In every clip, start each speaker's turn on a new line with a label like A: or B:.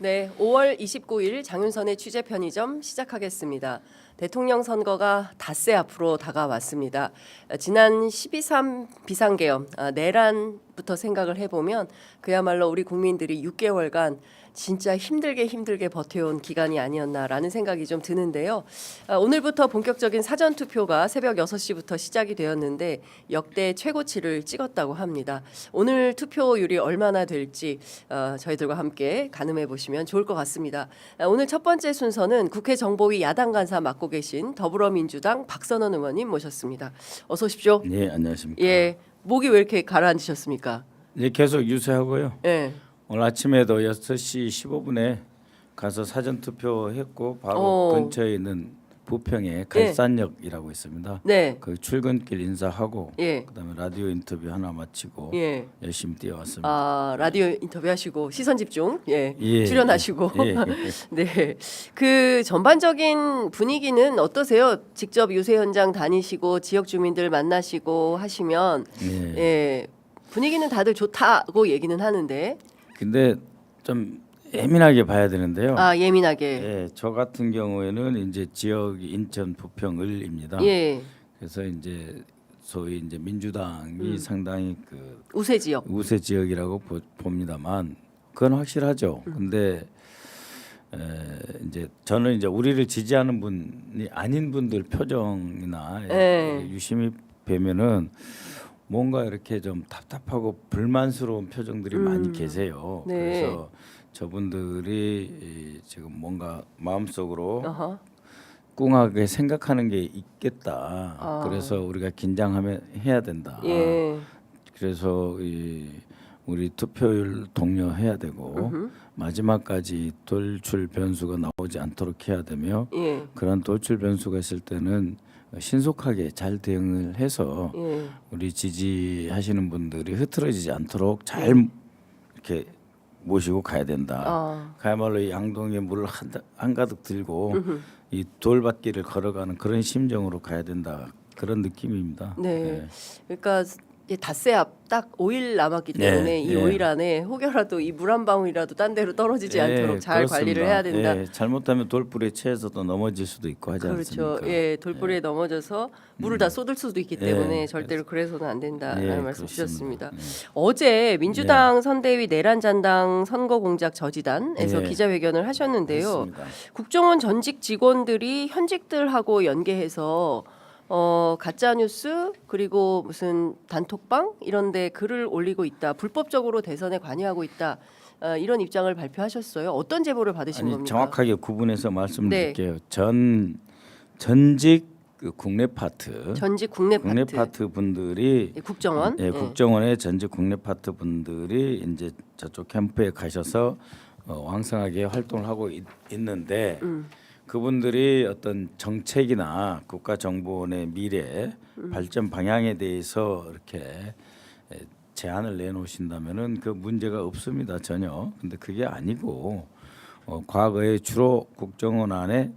A: 네, 5월 29일 장윤선의 취재 편의점 시작하겠습니다. 대통령 선거가 닷새 앞으로 다가왔습니다. 지난 12.3 비상계엄 내란부터 생각을 해보면 그야말로 우리 국민들이 6개월간 진짜 힘들게 버텨온 기간이 아니었나라는 생각이 좀 드는데요. 오늘부터 본격적인 사전투표가 새벽 6시부터 시작이 되었는데 역대 최고치를 찍었다고 합니다. 오늘 투표율이 얼마나 될지 저희들과 함께 가늠해 보시면 좋을 것 같습니다. 오늘 첫 번째 순서는 국회 정보위 야당 간사 맡고 계신 더불어민주당 박선원 의원님 모셨습니다. 어서 오십시오.
B: 네, 안녕하십니까.
A: 예, 목이 왜 이렇게 가라앉으셨습니까?
B: 네, 계속 유세하고요.
A: 예.
B: 오늘 아침에도 6시 15분에 가서 사전 투표했고 바로 근처에 있는 부평에 갈산역이라고 있습니다.
A: 네.
B: 그 출근길 인사하고
A: 예.
B: 그다음에 라디오 인터뷰 하나 마치고
A: 예.
B: 열심히 뛰어왔습니다.
A: 아, 라디오 인터뷰 하시고 시선 집중
B: 예,
A: 출연하시고
B: 예.
A: 네. 그 전반적인 분위기는 어떠세요? 직접 유세 현장 다니시고 지역 주민들 만나시고 하시면
B: 네.
A: 예. 분위기는 다들 좋다고 얘기는 하는데
B: 근데 좀 예민하게 봐야 되는데요.
A: 아, 예민하게.
B: 예, 저 같은 경우에는 이제 지역이 인천 부평을입니다.
A: 예.
B: 그래서 이제 소위 이제 민주당이 상당히 그
A: 우세 지역.
B: 우세 지역이라고 봅니다만 그건 확실하죠. 근데 이제 저는 이제 우리를 지지하는 분이 아닌 분들 표정이나 유심히 뵈면은 뭔가 이렇게 좀 답답하고 불만스러운 표정들이 많이 계세요.
A: 네.
B: 그래서 저분들이 지금 뭔가 마음속으로
A: 어허.
B: 꿍하게 생각하는 게 있겠다.
A: 아.
B: 그래서 우리가 긴장하면 해야 된다.
A: 예.
B: 그래서 우리 투표율 독려해야 되고 마지막까지 돌출 변수가 나오지 않도록 해야 되며
A: 예.
B: 그런 돌출 변수가 있을 때는 신속하게 잘 대응을 해서
A: 예.
B: 우리 지지하시는 분들이 흐트러지지 않도록 잘 이렇게 모시고 가야 된다.
A: 아.
B: 그야말로 이 양동이에 물을 한가득 들고 이 돌밭길을 걸어가는 그런 심정으로 가야 된다. 그런 느낌입니다.
A: 네. 그러니까 닷새 앞 딱 5일 남았기 때문에 이 5일 안에 혹여라도 이 물 한 방울이라도 딴 데로 떨어지지 않도록 잘
B: 그렇습니다.
A: 관리를 해야 된다.
B: 예, 잘못하면 돌불에 취해서 또 넘어질 수도 있고 하지
A: 그렇죠.
B: 않습니까?
A: 예, 돌부리에 넘어져서 물을 다 쏟을 수도 있기 때문에
B: 예,
A: 절대로 그래서는 안 된다라는
B: 예,
A: 말씀
B: 그렇습니다.
A: 주셨습니다. 어제 민주당 선대위 내란잔당 선거공작 저지단에서
B: 예.
A: 기자회견을 하셨는데요.
B: 그렇습니다.
A: 국정원 전직 직원들이 현직들하고 연계해서 가짜 뉴스 그리고 무슨 단톡방 이런데 글을 올리고 있다. 불법적으로 대선에 관여하고 있다. 이런 입장을 발표하셨어요. 어떤 제보를 받으신
B: 아니,
A: 겁니까?
B: 정확하게 구분해서 말씀드릴게요.
A: 네.
B: 전직 그 국내 파트
A: 전직 국내
B: 파트 분들이
A: 예, 국정원
B: 국정원의 전직 국내 파트 분들이 이제 저쪽 캠프에 가셔서 왕성하게 활동을 하고 있는데 그분들이 어떤 정책이나 국가정보원의 미래 발전 방향에 대해서 이렇게 제안을 내놓으신다면은 그 문제가 없습니다, 전혀. 근데 그게 아니고 과거에 주로 국정원 안에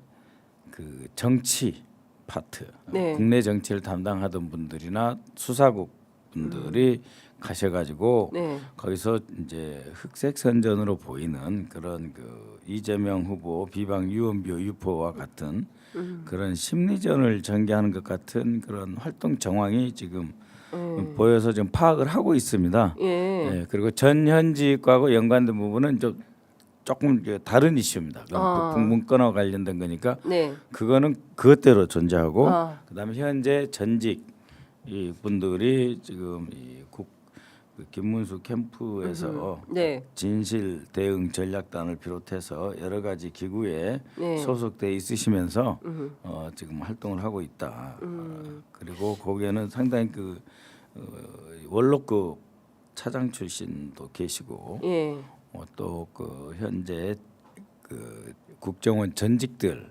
B: 그 정치 파트,
A: 네.
B: 국내 정치를 담당하던 분들이나 수사국 분들이 가셔가지고
A: 네.
B: 거기서 이제 흑색 선전으로 보이는 그런 그 이재명 후보 비방 유언비어 유포와 같은 그런 심리전을 전개하는 것 같은 그런 활동 정황이 지금 보여서 좀 파악을 하고 있습니다.
A: 예.
B: 예, 그리고 전현직과고 연관된 부분은 좀 조금 다른 이슈입니다. 문건과 관련된 거니까
A: 네.
B: 그거는 그것대로 존재하고
A: 아.
B: 그다음에 현재 전직 이 분들이 지금 그 김문수 캠프에서
A: 네.
B: 진실 대응 전략단을 비롯해서 여러 가지 기구에
A: 네.
B: 소속돼 있으시면서 지금 활동을 하고 있다. 그리고 거기에는 상당히 그 원로급 차장 출신도 계시고
A: 예.
B: 또 그 현재 그 국정원 전직들의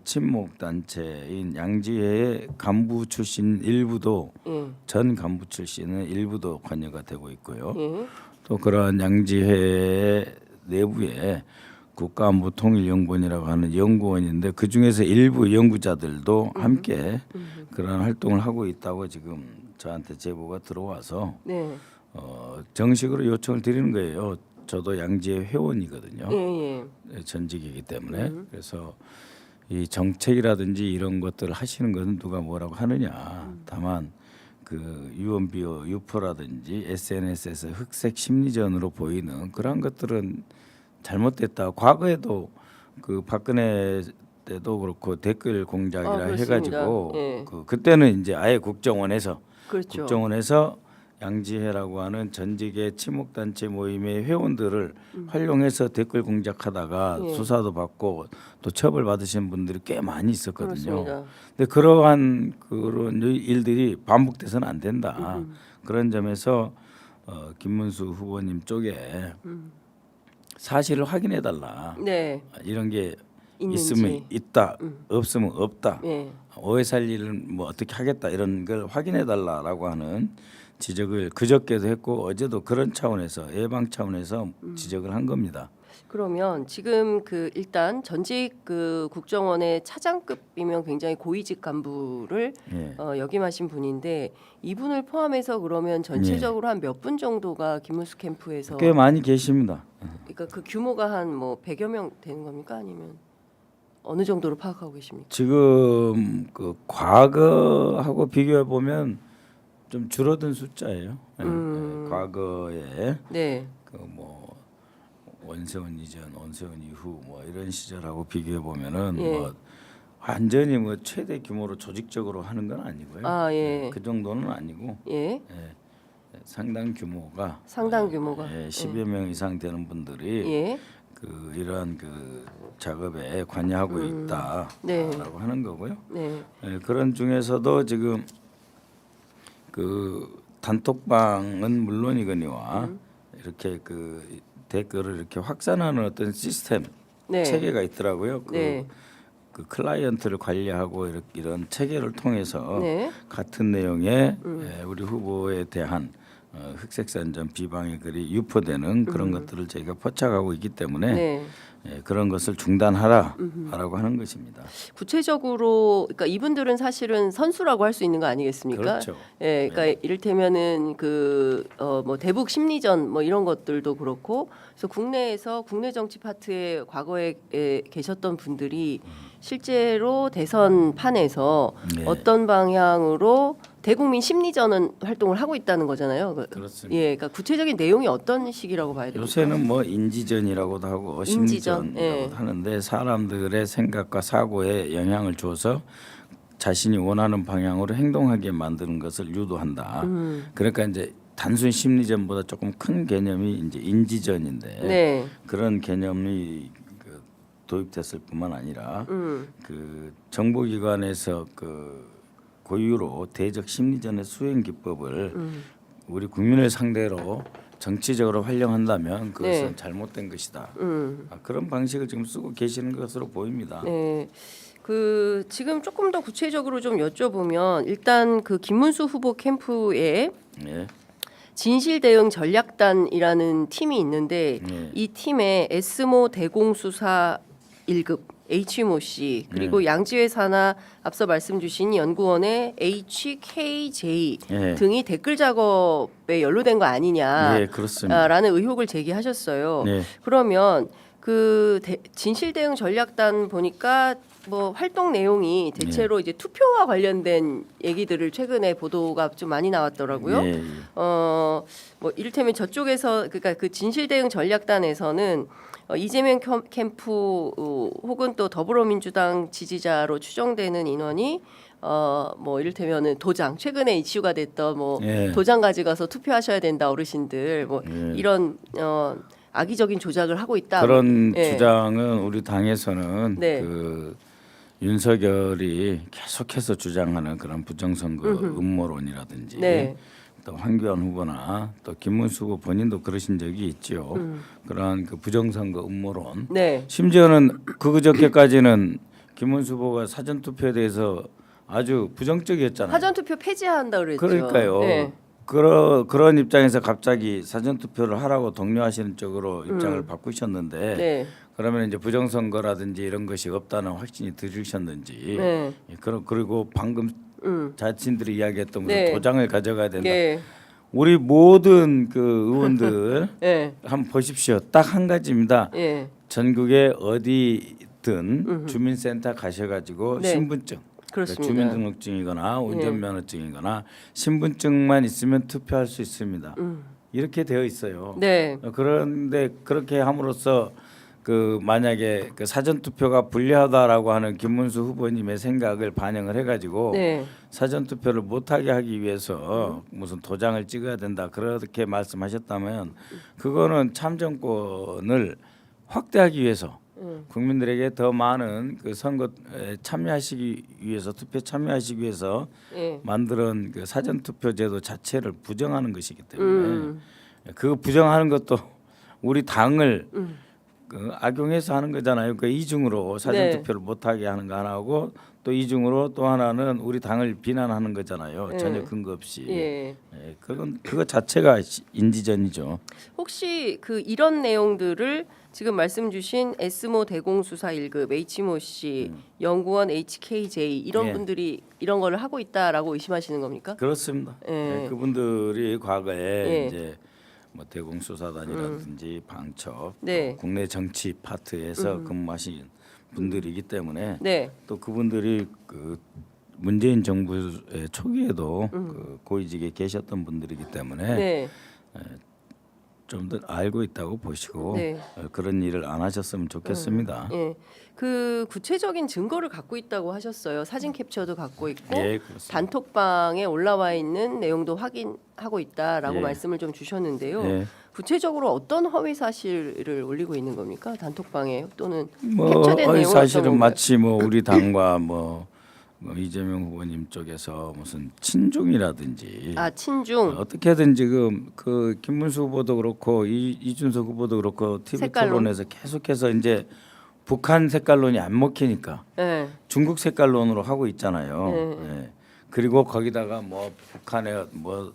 B: 친목 단체인 양지회의 간부 출신 일부도 전 간부 출신은 일부도 관여가 되고 있고요. 또 그러한 양지회 내부에 국가안보통일연구원이라고 하는 연구원인데 그 중에서 일부 연구자들도 함께 그런 활동을 하고 있다고 지금 저한테 제보가 들어와서
A: 네.
B: 정식으로 요청을 드리는 거예요. 저도 양지회 회원이거든요.
A: 예,
B: 전직이기 때문에 그래서 이 정책이라든지 이런 것들을 하시는 것은 누가 뭐라고 하느냐. 다만 그 유언비어 유포라든지 SNS에서 흑색 심리전으로 보이는 그런 것들은 잘못됐다. 과거에도 그 박근혜 때도 그렇고 댓글 공작이라
A: 그렇습니다.
B: 해가지고
A: 예.
B: 그때는 이제 아예 국정원에서
A: 그렇죠.
B: 양지회라고 하는 전직의 친목단체 모임의 회원들을 활용해서 댓글 공작하다가
A: 예.
B: 수사도 받고 또 처벌받으신 분들이 꽤 많이 있었거든요.
A: 그렇습니다.
B: 근데 그러한 그런 일들이 반복돼서는 안 된다. 그런 점에서 김문수 후보님 쪽에 사실을 확인해 달라.
A: 네.
B: 이런 게
A: 있는지.
B: 있으면 있다, 없으면 없다.
A: 예.
B: 오해 살리는 뭐 어떻게 하겠다 이런 걸 확인해 달라라고 하는 지적을 그저께도 했고 어제도 그런 차원에서 예방 차원에서 지적을 한 겁니다.
A: 그러면 지금 그 일단 전직 그 국정원의 차장급이면 굉장히 고위직 간부를
B: 예.
A: 역임하신 분인데 이분을 포함해서 그러면 전체적으로 한 몇 분 정도가 김문수 캠프에서
B: 꽤 많이 계십니다.
A: 그러니까 그 규모가 한 뭐 100여 명 되는 겁니까? 아니면 어느 정도로 파악하고 계십니까?
B: 지금 그 과거하고 비교해 보면 좀 줄어든 숫자예요. 예. 과거에
A: 네.
B: 그 뭐 원세훈 이전, 원세훈 이후 뭐 이런 시절하고 비교해 보면은
A: 예.
B: 뭐 완전히 뭐 최대 규모로 조직적으로 하는 건 아니고요.
A: 아, 예.
B: 그 정도는 아니고
A: 예.
B: 상당 규모가
A: 상당 규모가
B: 10여 명 이상 되는 분들이
A: 예.
B: 그 이러한 그 작업에 관여하고 있다라고
A: 네.
B: 하는 거고요.
A: 네.
B: 그런 중에서도 지금 그 단톡방은 물론이거니와 이렇게 그 댓글을 이렇게 확산하는 어떤 시스템
A: 네.
B: 체계가 있더라고요.
A: 네.
B: 그 클라이언트를 관리하고 이런 체계를 통해서
A: 네.
B: 같은 내용의 우리 후보에 대한 흑색선전 비방의 글이 유포되는 그런 것들을 저희가 포착하고 있기 때문에
A: 네.
B: 그런 것을 중단하라라고 하는 것입니다.
A: 구체적으로 그러니까 이분들은 사실은 선수라고 할 수 있는 거 아니겠습니까?
B: 그렇죠.
A: 예, 그러니까 이를테면은 그 뭐 대북 심리전 뭐 이런 것들도 그렇고, 그래서 국내에서 국내 정치 파트에 과거에 계셨던 분들이 실제로 대선 판에서
B: 네.
A: 어떤 방향으로 대국민 심리전은 활동을 하고 있다는 거잖아요.
B: 그렇습니다.
A: 예, 그러니까 구체적인 내용이 어떤 식이라고 봐야 됩니까?
B: 요새는 뭐 인지전이라고도 하고
A: 인지전,
B: 심리전이라고도
A: 예.
B: 하는데 사람들의 생각과 사고에 영향을 줘서 자신이 원하는 방향으로 행동하게 만드는 것을 유도한다. 그러니까 이제 단순 심리전보다 조금 큰 개념이 이제 인지전인데
A: 네.
B: 그런 개념이 그 도입됐을 뿐만 아니라 그 정보기관에서 그 고유로 대적 심리전의 수행 기법을 우리 국민을 상대로 정치적으로 활용한다면 그것은
A: 네.
B: 잘못된 것이다. 그런 방식을 지금 쓰고 계시는 것으로 보입니다.
A: 네. 그 지금 조금 더 구체적으로 좀 여쭤보면 일단 그 김문수 후보 캠프에
B: 예.
A: 진실 대응 전략단이라는 팀이 있는데
B: 네.
A: 이 팀에 S모 대공수사 1급 H모 씨 그리고 양지회 산하 앞서 말씀 주신 연구원의 HKJ
B: 예.
A: 등이 댓글 작업에 연루된 거 아니냐.
B: 예, 그렇습니다.
A: 라는 의혹을 제기하셨어요.
B: 네.
A: 그러면 그 진실 대응 전략단 보니까 뭐 활동 내용이 대체로 이제 투표와 관련된 얘기들을 최근에 보도가 좀 많이 나왔더라고요.
B: 예, 예.
A: 뭐 이를테면 저쪽에서 그러니까 그 진실 대응 전략단에서는 이재명 캠프 혹은 또 더불어민주당 지지자로 추정되는 인원이 뭐 이를테면은 도장 최근에 이슈가 됐던 뭐
B: 예.
A: 도장 가져가서 투표하셔야 된다 어르신들 뭐
B: 예.
A: 이런 악의적인 조작을 하고 있다.
B: 그런
A: 예.
B: 주장은 우리 당에서는
A: 네.
B: 그 윤석열이 계속해서 주장하는 그런 부정선거 음모론이라든지
A: 네.
B: 또 황교안 후보나 또 김문수 후보 본인도 그러신 적이 있죠. 그러한 그 부정선거 음모론.
A: 네.
B: 심지어는 그저께까지는 김문수 후보가 사전 투표에 대해서 아주 부정적이었잖아요.
A: 사전 투표 폐지한다 그랬죠.
B: 그러니까요.
A: 네.
B: 그런 입장에서 갑자기 사전 투표를 하라고 독려하시는 쪽으로 입장을 바꾸셨는데
A: 네.
B: 그러면 이제 부정선거라든지 이런 것이 없다는 확신이 들으셨는지
A: 네.
B: 그리고 방금 자신들이 이야기했던 무슨
A: 네.
B: 도장을 가져가야 된다.
A: 네.
B: 우리 모든 그 의원들
A: 예.
B: 한번 보십시오. 딱 한 가지입니다.
A: 예.
B: 전국에 어디든 주민센터 가셔가지고
A: 네.
B: 신분증,
A: 그렇습니다.
B: 주민등록증이거나 운전면허증이거나 신분증만 있으면 투표할 수 있습니다. 이렇게 되어 있어요.
A: 네.
B: 그런데 그렇게 함으로써 그 만약에 그 사전 투표가 불리하다라고 하는 김문수 후보님의 생각을 반영을 해가지고
A: 네.
B: 사전 투표를 못하게 하기 위해서 무슨 도장을 찍어야 된다 그렇게 말씀하셨다면 그거는 참정권을 확대하기 위해서 국민들에게 더 많은 그 선거에 참여하시기 위해서 투표 참여하시기 위해서
A: 예.
B: 만드는 그 사전 투표 제도 자체를 부정하는 것이기 때문에 그 부정하는 것도 우리 당을 그 악용해서 하는 거잖아요. 그 이중으로 사전
A: 네.
B: 투표를 못하게 하는 거 하나고 또 이중으로 또 하나는 우리 당을 비난하는 거잖아요.
A: 네.
B: 전혀 근거 없이.
A: 예.
B: 예, 그건 그거 자체가 인지전이죠.
A: 혹시 그 이런 내용들을 지금 말씀 주신 S모 대공수사 1급 H모 씨, 연구원 HKJ 이런
B: 예.
A: 분들이 이런 거를 하고 있다라고 의심하시는 겁니까?
B: 그렇습니다.
A: 예.
B: 예, 그분들이 과거에
A: 예.
B: 이제 뭐 대공수사단이라든지 방첩,
A: 네.
B: 또 국내 정치 파트에서 근무하신 분들이기 때문에
A: 네.
B: 또 그분들이 그 문재인 정부의 초기에도 그 고위직에 계셨던 분들이기 때문에
A: 네.
B: 좀 더 알고 있다고 보시고
A: 네.
B: 그런 일을 안 하셨으면 좋겠습니다.
A: 예. 그 구체적인 증거를 갖고 있다고 하셨어요. 사진 캡처도 갖고 있고
B: 예, 그렇습니다.
A: 단톡방에 올라와 있는 내용도 확인하고 있다라고
B: 예.
A: 말씀을 좀 주셨는데요.
B: 예.
A: 구체적으로 어떤 허위 사실을 올리고 있는 겁니까? 단톡방에 또는
B: 뭐
A: 캡처된 내용은
B: 사실은
A: 어떤 건가요?
B: 마치 뭐 우리 당과 뭐 이재명 후보님 쪽에서 무슨 친중이라든지
A: 아 친중
B: 어떻게든 지금 그 김문수 후보도 그렇고 이준석 후보도 그렇고 TV
A: 색깔론?
B: 토론에서 계속해서 이제 북한 색깔론이 안 먹히니까
A: 예.
B: 중국 색깔론으로 하고 있잖아요.
A: 네.
B: 예. 그리고 거기다가 뭐 북한에 뭐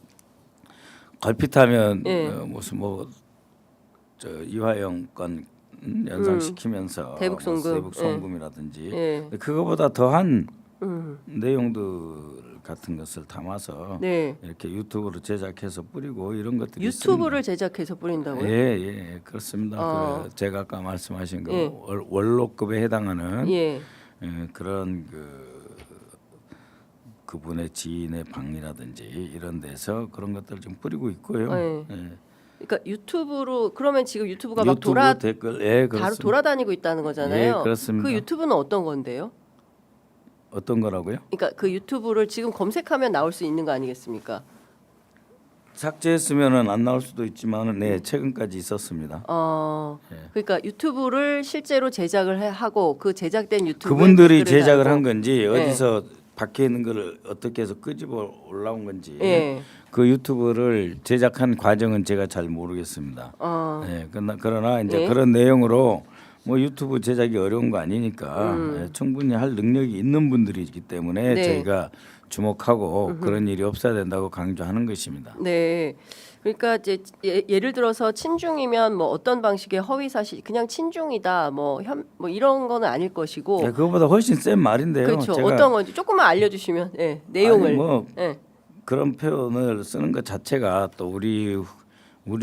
B: 걸핏하면
A: 네.
B: 무슨 뭐 저 이화영 건 연상시키면서
A: 대북 송금.
B: 뭐 대북 송금이라든지
A: 예.
B: 그거보다 더한
A: 음.
B: 내용들 같은 것을 담아서
A: 네.
B: 이렇게 유튜브로 제작해서 뿌리고 이런 것들이
A: 유튜브를 제작해서 뿌린다고요?
B: 예, 그렇습니다.
A: 어.
B: 그 제가 아까 말씀하신 그
A: 예.
B: 원로급에 해당하는
A: 예.
B: 그런 그분의 지인의 방이라든지 이런 데서 그런 것들을 좀 뿌리고 있고요.
A: 예.
B: 예.
A: 그러니까 유튜브로 그러면 지금 유튜브가 막
B: 유튜브 댓글
A: 바로
B: 그렇습니다.
A: 돌아다니고 있다는 거잖아요.
B: 예, 그렇습니다.
A: 그 유튜브는 어떤 건데요?
B: 어떤 거라고요?
A: 그러니까 그 유튜브를 지금 검색하면 나올 수 있는 거 아니겠습니까?
B: 삭제했으면은 안 나올 수도 있지만은 네 최근까지 있었습니다.
A: 어,
B: 예.
A: 그러니까 유튜브를 실제로 제작을 하고 그 제작된 유튜브
B: 그분들이 제작을 한 건지 어디서 박혀 있는 거를 어떻게 해서 끄집어 올라온 건지
A: 예.
B: 그 유튜브를 제작한 과정은 제가 잘 모르겠습니다. 예, 그러나 이제
A: 예.
B: 그런 내용으로 뭐 유튜브 제작이 어려운 거 아니니까 충분히 할 능력이 있는 분들이기 때문에
A: 네.
B: 저희가 주목하고 그런 일이 없어야 된다고 강조하는 것입니다.
A: 네. 그러니까 이제 예를 들어서 친중이면 뭐 어떤 방식의 허위 사실 그냥 친중이다 뭐 이런 거는 아닐 것이고
B: 예, 그거보다 훨씬 센 말인데요.
A: 그렇죠.
B: 제가
A: 어떤 건지 조금만 알려주시면 예, 내용을
B: 아니, 뭐
A: 예.
B: 그런 표현을 쓰는 것 자체가 또 우리에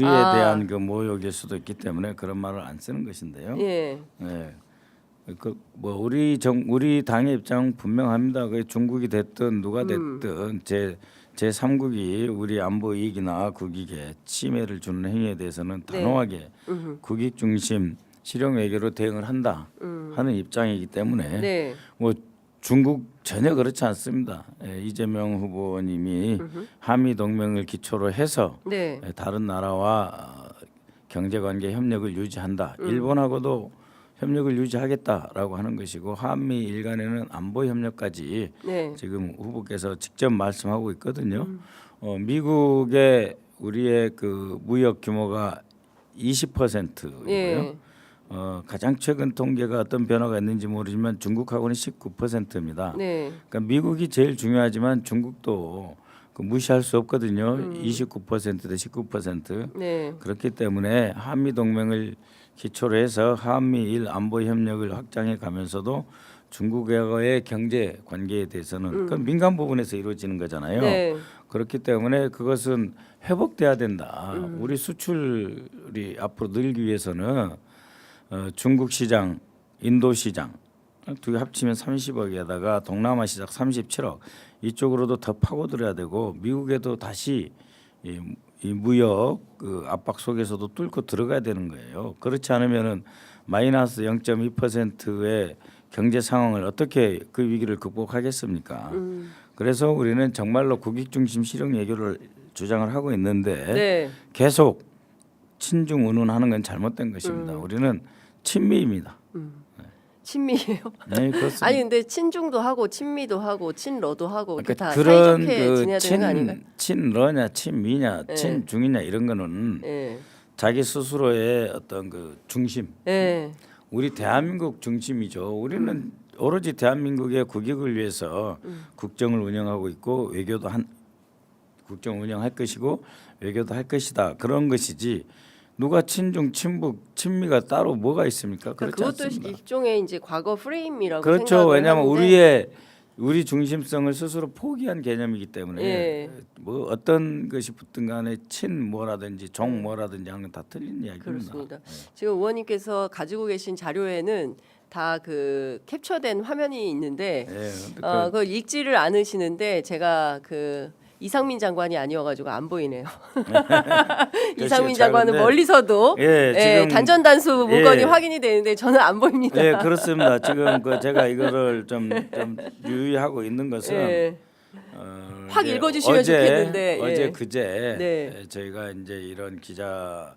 B: 대한 그 모욕일 수도 있기 때문에 그런 말을 안 쓰는 것인데요.
A: 예.
B: 예. 그뭐 우리 당의 입장은 분명합니다. 그 중국이 됐든 누가 됐든 제 3국이 우리 안보 이익이나 국익에 침해를 주는 행위에 대해서는 단호하게 국익 중심 실용 외교로 대응을 한다 하는 입장이기 때문에
A: 네.
B: 뭐 중국 전혀 그렇지 않습니다. 예, 이재명 후보님이 한미 동맹을 기초로 해서
A: 네.
B: 다른 나라와 경제관계 협력을 유지한다. 일본하고도 협력을 유지하겠다라고 하는 것이고 한미 일간에는 안보 협력까지
A: 네.
B: 지금 후보께서 직접 말씀하고 있거든요. 미국의 우리의 그 무역 규모가 20%이고요.
A: 예.
B: 가장 최근 통계가 어떤 변화가 있는지 모르지만 중국하고는 19%입니다.
A: 네.
B: 그러니까 미국이 제일 중요하지만 중국도 그 무시할 수 없거든요. 29%대 19%.
A: 네.
B: 그렇기 때문에 한미 동맹을 기초로 해서 한미일 안보 협력을 확장해 가면서도 중국과의 경제 관계에 대해서는 그 민간 부분에서 이루어지는 거잖아요.
A: 네.
B: 그렇기 때문에 그것은 회복돼야 된다. 우리 수출이 앞으로 늘기 위해서는 중국 시장, 인도 시장 두 개 합치면 30억에다가 동남아 시장 37억 이쪽으로도 더 파고들어야 되고 미국에도 다시 이 무역 그 압박 속에서도 뚫고 들어가야 되는 거예요. 그렇지 않으면은 마이너스 0.2%의 경제 상황을 어떻게 그 위기를 극복하겠습니까? 그래서 우리는 정말로 국익 중심 실용 외교를 주장을 하고 있는데
A: 네.
B: 계속 친중 운운하는 건 잘못된 것입니다. 우리는 친미입니다.
A: 친미예요.
B: 네, 그렇습니다.
A: 아니 근데 친중도 하고 친미도 하고 친러도 하고 이렇게 다
B: 그런
A: 사이좋게 지내야 되는 거 아닌가요?
B: 친러냐 친미냐
A: 네.
B: 친중이냐 이런 거는
A: 예.
B: 자기 스스로의 어떤 그 중심
A: 예.
B: 우리 대한민국 중심이죠. 우리는 오로지 대한민국의 국익을 위해서 국정을 운영하고 있고 외교도 국정 운영할 것이고 외교도 할 것이다. 그런 것이지 누가 친중 친북 친미가 따로 뭐가 있습니까? 그렇지
A: 그것도
B: 않습니다.
A: 일종의 이제 과거 프레임이라고
B: 그렇죠.
A: 생각을
B: 왜냐하면
A: 하는데
B: 우리 중심성을 스스로 포기한 개념이기 때문에
A: 예.
B: 뭐 어떤 것이 붙든 간에 친 뭐라든지 종 뭐라든지 하는 건 다 틀린 이야기입니다.
A: 그렇습니다. 지금 의원님께서 가지고 계신 자료에는 다 그 캡처된 화면이 있는데
B: 예,
A: 그걸 읽지를 않으시는데 제가 그 이상민 장관이 아니어가지고 안 보이네요. 이상민
B: 자,
A: 장관은
B: 근데
A: 멀리서도
B: 예, 지금
A: 단전단수 문건이
B: 예.
A: 확인이 되는데 저는 안 보입니다.
B: 네, 그렇습니다. 지금 그 제가 이거를 좀 유의하고 있는 것은
A: 예. 확
B: 이제
A: 읽어주시면 좋겠는데,
B: 어제
A: 예.
B: 그제
A: 네.
B: 저희가 이제 이런 기자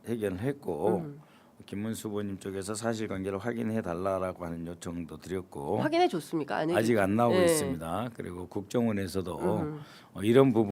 B: 회견을 했고 김문수 후보님 쪽에서 사실관계를 확인해 달라라고 하는 요청도 드렸고
A: 확인해 줬습니까?
B: 아직 안 나오고
A: 예.
B: 있습니다. 그리고 국정원에서도 이런 부분